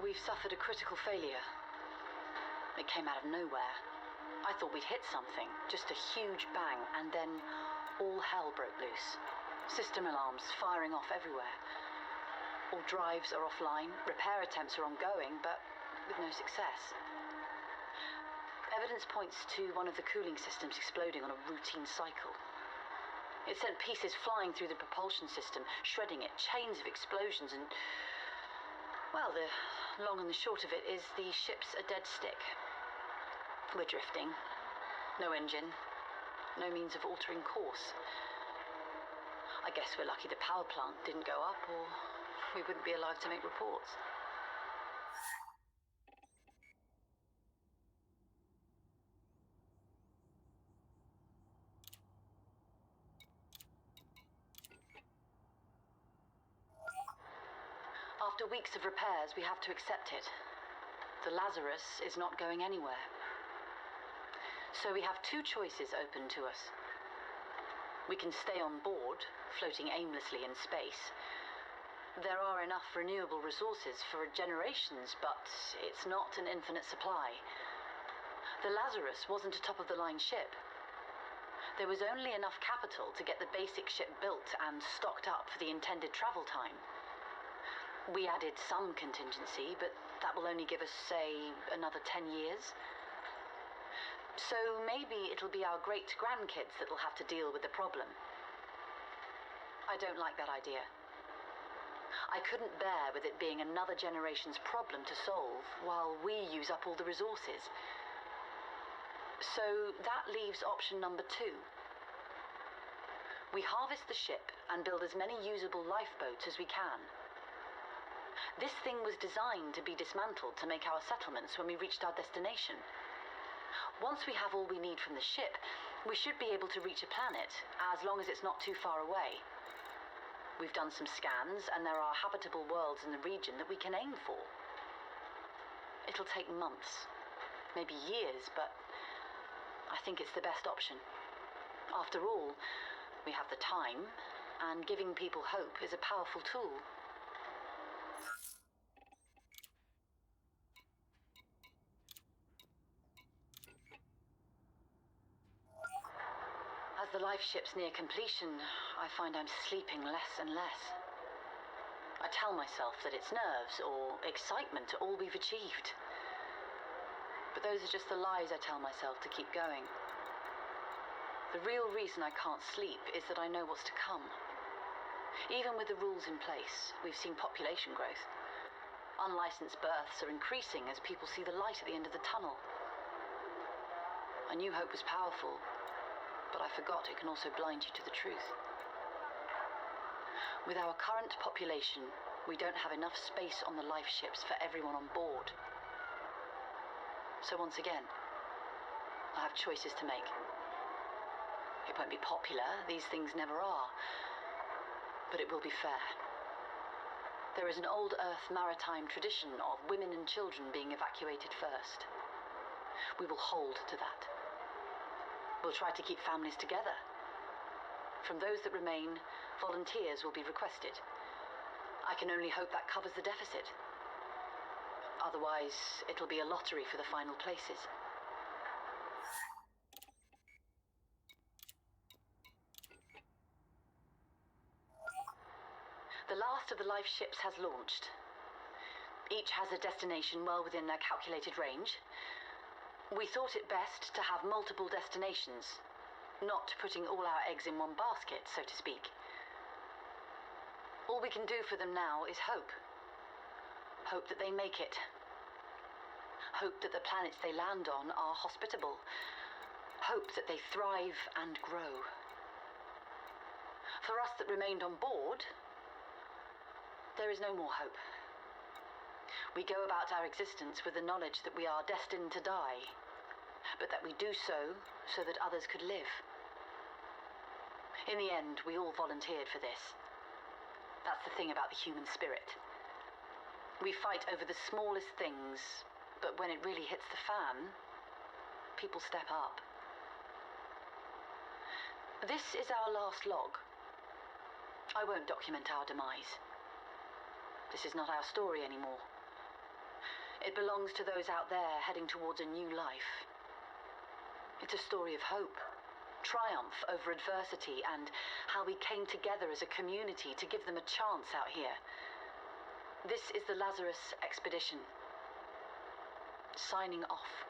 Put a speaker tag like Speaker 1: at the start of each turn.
Speaker 1: We've suffered a critical failure. It came out of nowhere. I thought we'd hit something, just a huge bang, and then all hell broke loose. System alarms firing off everywhere. All drives are offline, repair attempts are ongoing, but with no success. Evidence points to one of the cooling systems exploding on a routine cycle. It sent pieces flying through the propulsion system, shredding it, chains of explosions, and... well, the long and the short of it is the ship's a dead stick. We're drifting. No engine. No means of altering course. I guess we're lucky the power plant didn't go up, or we wouldn't be alive to make reports. After weeks of repairs, we have to accept it. The Lazarus is not going anywhere. So we have two choices open to us. We can stay on board, floating aimlessly in space. There are enough renewable resources for generations, but it's not an infinite supply. The Lazarus wasn't a top-of-the-line ship. There was only enough capital to get the basic ship built and stocked up for the intended travel time. We added some contingency, but that will only give us, say, another 10 years. So maybe it'll be our great-grandkids that'll have to deal with the problem. I don't like that idea. I couldn't bear with it being another generation's problem to solve while we use up all the resources. So that leaves option number 2. We harvest the ship and build as many usable lifeboats as we can. This thing was designed to be dismantled to make our settlements when we reached our destination. Once we have all we need from the ship, we should be able to reach a planet, as long as it's not too far away. We've done some scans, and there are habitable worlds in the region that we can aim for. It'll take months, maybe years, but I think it's the best option. After all, we have the time, and giving people hope is a powerful tool. As the life ships near completion, I find I'm sleeping less and less. I tell myself that it's nerves or excitement all we've achieved. But those are just the lies I tell myself to keep going. The real reason I can't sleep is that I know what's to come. Even with the rules in place, we've seen population growth. Unlicensed births are increasing as people see the light at the end of the tunnel. I knew hope was powerful, but I forgot it can also blind you to the truth. With our current population, we don't have enough space on the life ships for everyone on board. So once again, I have choices to make. It won't be popular, these things never are, but it will be fair. There is an old Earth maritime tradition of women and children being evacuated first. We will hold to that. We'll try to keep families together. From those that remain, volunteers will be requested. I can only hope that covers the deficit. Otherwise, it'll be a lottery for the final places. The last of the life ships has launched. Each has a destination well within their calculated range. We thought it best to have multiple destinations, not putting all our eggs in one basket, so to speak. All we can do for them now is hope. Hope that they make it. Hope that the planets they land on are hospitable. Hope that they thrive and grow. For us that remained on board, there is no more hope. We go about our existence with the knowledge that we are destined to die, but that we do so that others could live. In the end, we all volunteered for this. That's the thing about the human spirit. We fight over the smallest things, but when it really hits the fan, people step up. This is our last log. I won't document our demise. This is not our story anymore. It belongs to those out there heading towards a new life. It's a story of hope, triumph over adversity, and how we came together as a community to give them a chance out here. This is the Lazarus expedition. Signing off.